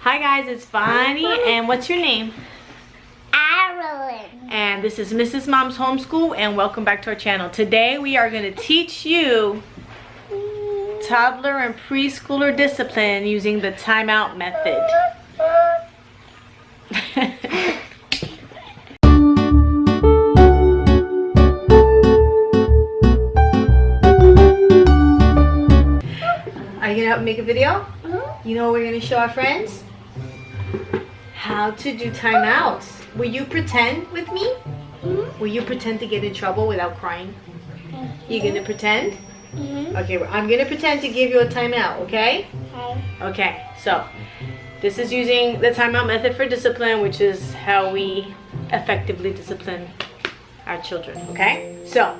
Hi guys, it's Bonnie, and what's your name? Marilyn. And this is Mrs. Mom's Homeschool, and welcome back to our channel. Today we are going to teach you toddler and preschooler discipline using the timeout method. Are you going to help me make a video? You know what we're going to show our friends? How to do timeouts. Will you pretend with me? Will you pretend to get in trouble without crying? You gonna pretend? Okay, well, I'm gonna pretend to give you a timeout, okay? Okay, so this is using the timeout method for discipline, which is how we effectively discipline our children, okay? So,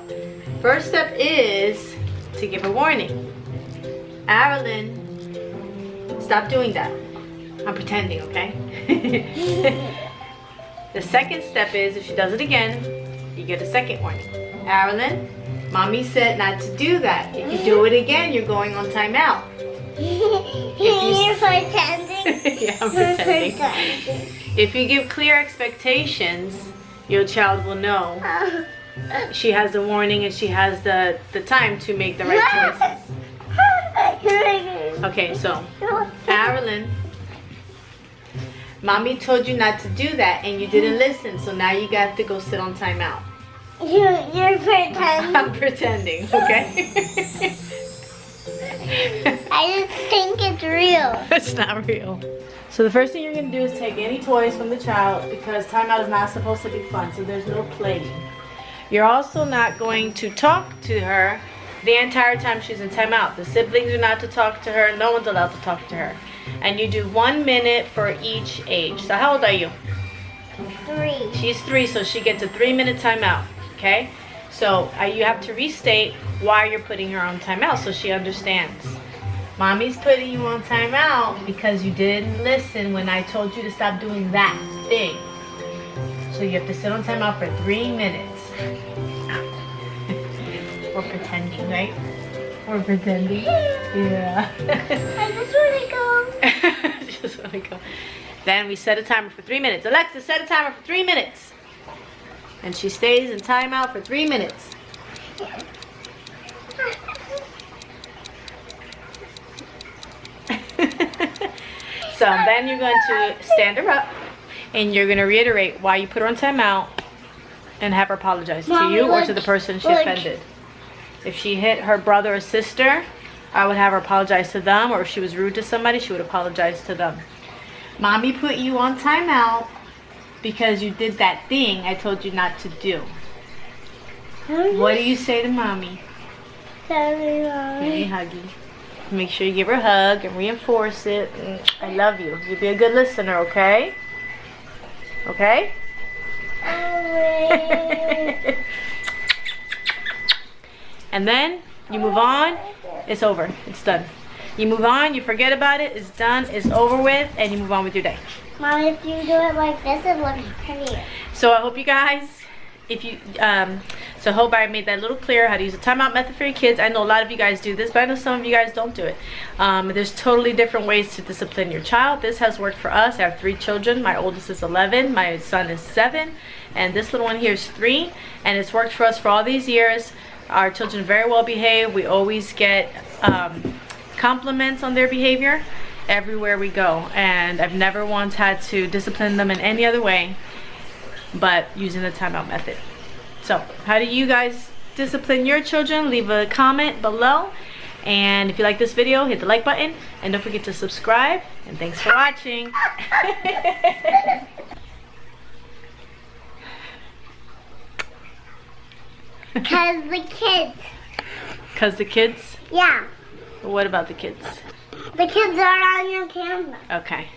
first step is to give a warning. Marilyn, stop doing that. I'm pretending, okay? The second step is, if she does it again, you get a second warning. Marilyn, Mommy said not to do that. If you do it again, you're going on timeout. You're pretending? Yeah, I'm pretending. If you give clear expectations, your child will know she has a warning and she has the time to make the right choices. Okay, so, Marilyn, Mommy told you not to do that and you didn't listen, so now you got to go sit on timeout. You're pretending. I'm pretending, okay? I just think it's real. It's not real. So the first thing you're going to do is take any toys from the child, because timeout is not supposed to be fun, so there's no playing. You're also not going to talk to her the entire time she's in timeout. The siblings are not to talk to her. No one's allowed to talk to her. And you do 1 minute for each age. So how old are you? 3. She's 3, so she gets a 3-minute timeout. Okay? So you have to restate why you're putting her on timeout so she understands. Mommy's putting you on timeout because you didn't listen when I told you to stop doing that thing. So you have to sit on timeout for 3 minutes. We're pretending, right? We're pretending. Yeah. I just want to go. Just want to go. Then we set a timer for 3 minutes. Alexa, set a timer for 3 minutes. And she stays in timeout for 3 minutes. So then you're going to stand her up and you're going to reiterate why you put her on timeout and have her apologize to you or to the person she offended. If she hit her brother or sister, I would have her apologize to them, or if she was rude to somebody, she would apologize to them. Mommy put you on timeout because you did that thing I told you not to do. What do you say to Mommy? Sorry, Mommy. Hey, huggy. Make sure you give her a hug and reinforce it. I love you. You be a good listener, okay? Okay? And then you move on. It's over. It's done. You move on. You forget about it. It's done. It's over with. And you move on with your day. Mom, if you do it like this, it looks prettier. So I hope you guys, so I hope I made that a little clearer how to use a timeout method for your kids. I know a lot of you guys do this, but I know some of you guys don't do it. There's totally different ways to discipline your child. This has worked for us. I have 3 children. My oldest is 11. My son is 7. And this little one here is 3. And it's worked for us for all these years. Our children are very well behaved. We always get compliments on their behavior everywhere we go. And I've never once had to discipline them in any other way but using the timeout method. So how do you guys discipline your children? Leave a comment below. And if you like this video, hit the like button. And don't forget to subscribe. And thanks for watching. Because the kids. Because the kids? Yeah. What about the kids? The kids are on your camera. Okay.